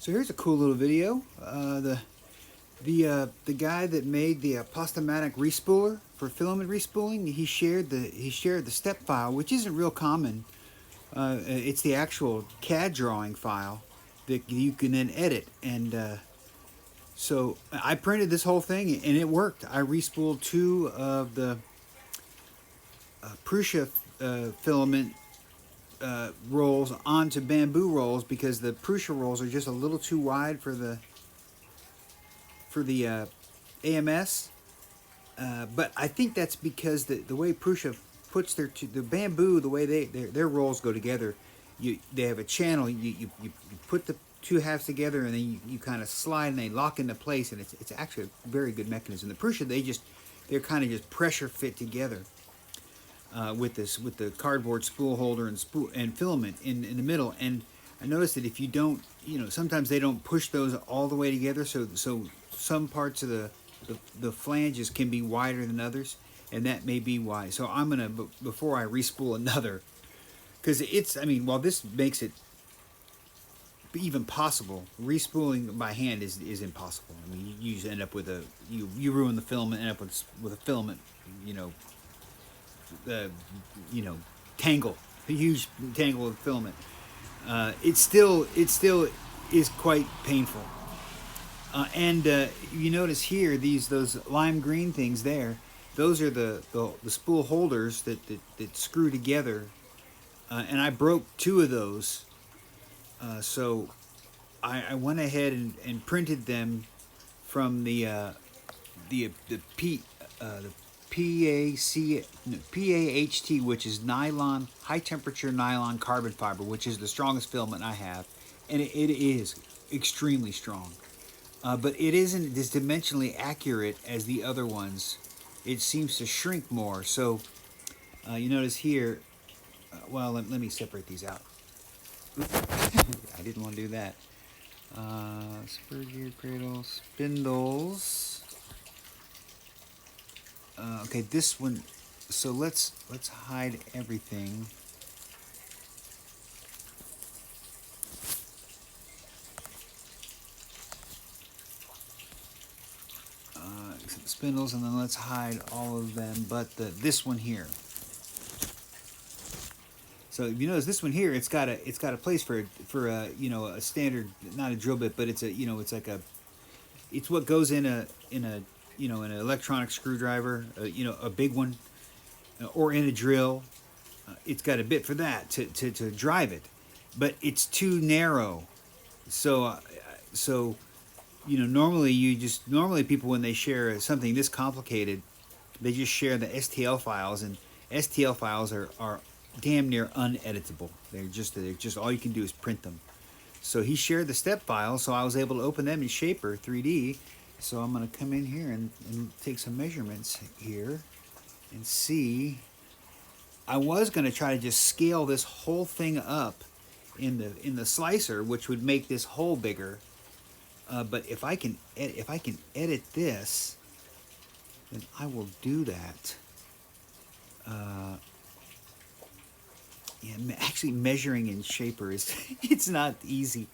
So here's a cool little video. The guy that made the Pastmatic respooler for filament respooling, he shared the step file, which isn't real common. It's the actual CAD drawing file that you can then edit. And so I printed this whole thing and it worked. I respooled 2 of the Prusa filament rolls onto bamboo rolls because the Prusa rolls are just a little too wide for the AMS. But I think that's because the way Prusa puts the bamboo, the way their rolls go together, they have a channel. You put the 2 halves together and then you kind of slide and they lock into place, and it's actually a very good mechanism. The Prusa, they're kind of just pressure fit together. With the cardboard spool holder and filament in the middle. And I noticed that if you don't, sometimes they don't push those all the way together, so some parts of the flanges can be wider than others, and that may be why. So I'm gonna, before I respool another, because while this makes it even possible, respooling by hand is impossible. I mean, you just end up with you ruin the filament, end up with a filament, tangle, a huge tangle of filament. It still is quite painful. And you notice here those lime green things there. Those are the spool holders that screw together. And I broke 2 of those. So I went ahead and printed them from the PAHT, which is nylon, high temperature nylon carbon fiber, which is the strongest filament I have, and it is extremely strong. But it isn't as dimensionally accurate as the other ones. It seems to shrink more. So you notice here, well, let me separate these out. I didn't want to do that. Spur gear cradle, spindles. Okay, this one. So let's hide everything. Spindles, and then let's hide all of them, but this one here. So if you notice this one here, it's got a place for a standard, not a drill bit, but it's it's what goes in an electronic screwdriver, a big one, or in a drill. It's got a bit for that to drive it, but it's too narrow. So normally people, when they share something this complicated, they just share the STL files, and STL files are damn near uneditable. They're just all you can do is print them. So he shared the step files, so I was able to open them in Shaper 3D. So I'm going to come in here and take some measurements here and see. I was going to try to just scale this whole thing up in the slicer, which would make this hole bigger. But if I can edit this, then I will do that. Yeah, actually measuring in Shaper is it's not easy.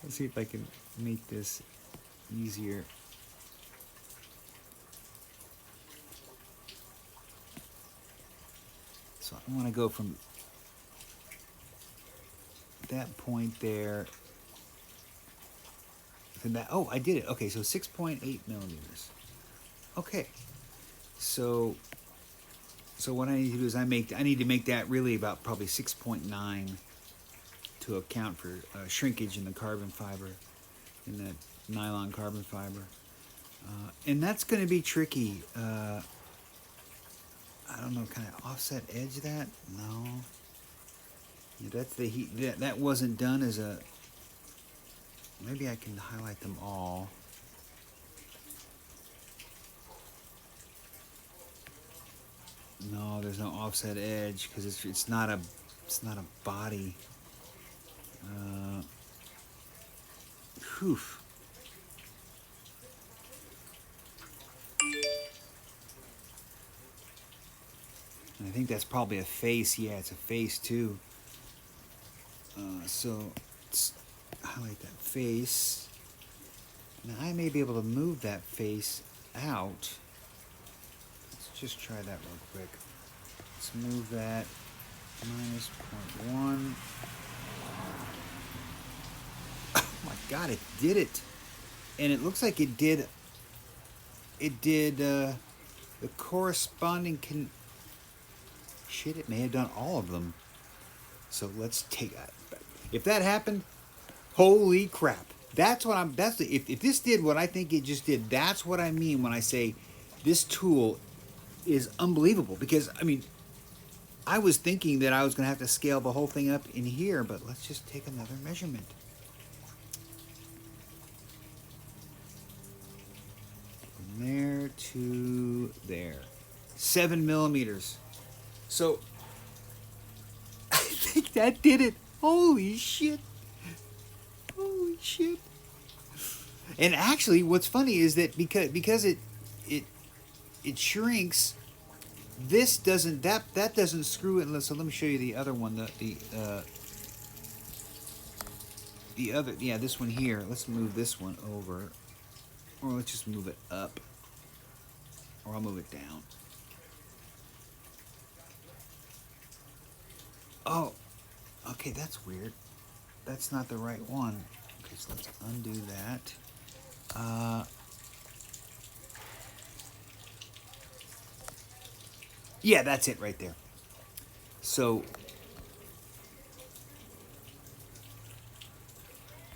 Let's see if I can make this easier. So I want to go from that point there to that. Oh, I did it. Okay, so 6.8 millimeters. Okay, so what I need to do is I need to make that really about probably 6.9 to account for shrinkage in the carbon fiber, in that nylon carbon fiber, and that's going to be tricky. I don't know, kind of offset edge that? No. Yeah, that's the heat. That wasn't done as a. Maybe I can highlight them all. No, there's no offset edge because it's not a body. Whew. I think that's probably a face. Yeah, it's a face too. So highlight that face. Now I may be able to move that face out. Let's just try that real quick. Let's move that minus 0.1. Oh my God, it did it. And it looks like it did the corresponding shit, it may have done all of them. So let's take that. If that happened, holy crap. That's what I'm, if this did what I think it just did, that's what I mean when I say this tool is unbelievable. Because, I mean, I was thinking that I was going to have to scale the whole thing up in here, but let's just take another measurement. From there to there. 7 millimeters. So, I think that did it. Holy shit. Holy shit. And actually, what's funny is that because it shrinks, this doesn't, that doesn't screw it. So let me show you the other one, the other, yeah, this one here. Let's move this one over, or let's just move it up, or I'll move it down. Oh, okay, that's weird. That's not the right one. Okay, so let's undo that. Yeah, that's it right there. So,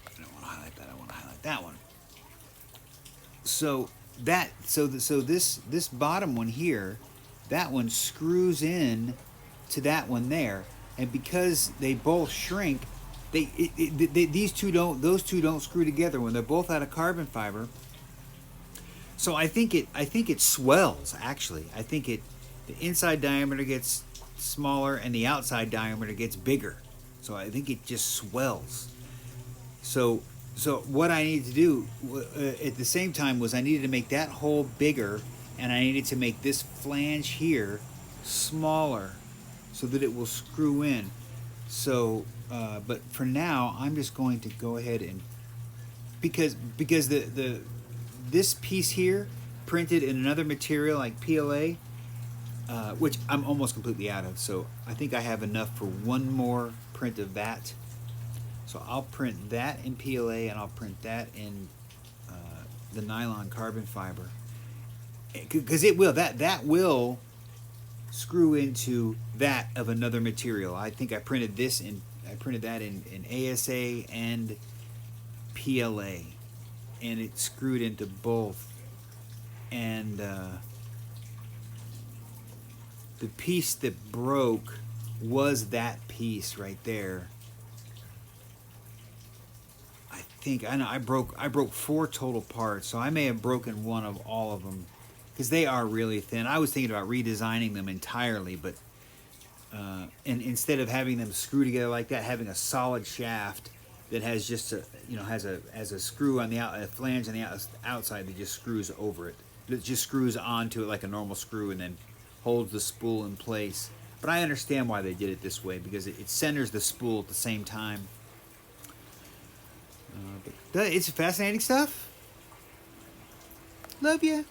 I don't want to highlight that. I want to highlight that one. So this bottom one here, that one screws in to that one there, and because they both shrink, those two don't screw together when they're both out of carbon fiber. So I think it swells. Actually, I think the inside diameter gets smaller and the outside diameter gets bigger. So I think it just swells. So what I needed to do at the same time was I needed to make that hole bigger, and I needed to make this flange here smaller so that it will screw in. So, but for now, I'm just going to go ahead and because this piece here printed in another material like PLA, which I'm almost completely out of. So I think I have enough for one more print of that. So I'll print that in PLA, and I'll print that in the nylon carbon fiber, because it will that will screw into that of another material. I think I printed that in ASA and PLA, and it screwed into both. And the piece that broke was that piece right there. I know I broke 4 total parts, so I may have broken one of all of them, because they are really thin. I was thinking about redesigning them entirely, but and instead of having them screw together like that, having a solid shaft that has just has a screw on a flange on the outside that just screws over it. It just screws onto it like a normal screw and then holds the spool in place. But I understand why they did it this way, because it centers the spool at the same time. But it's fascinating stuff. Love ya.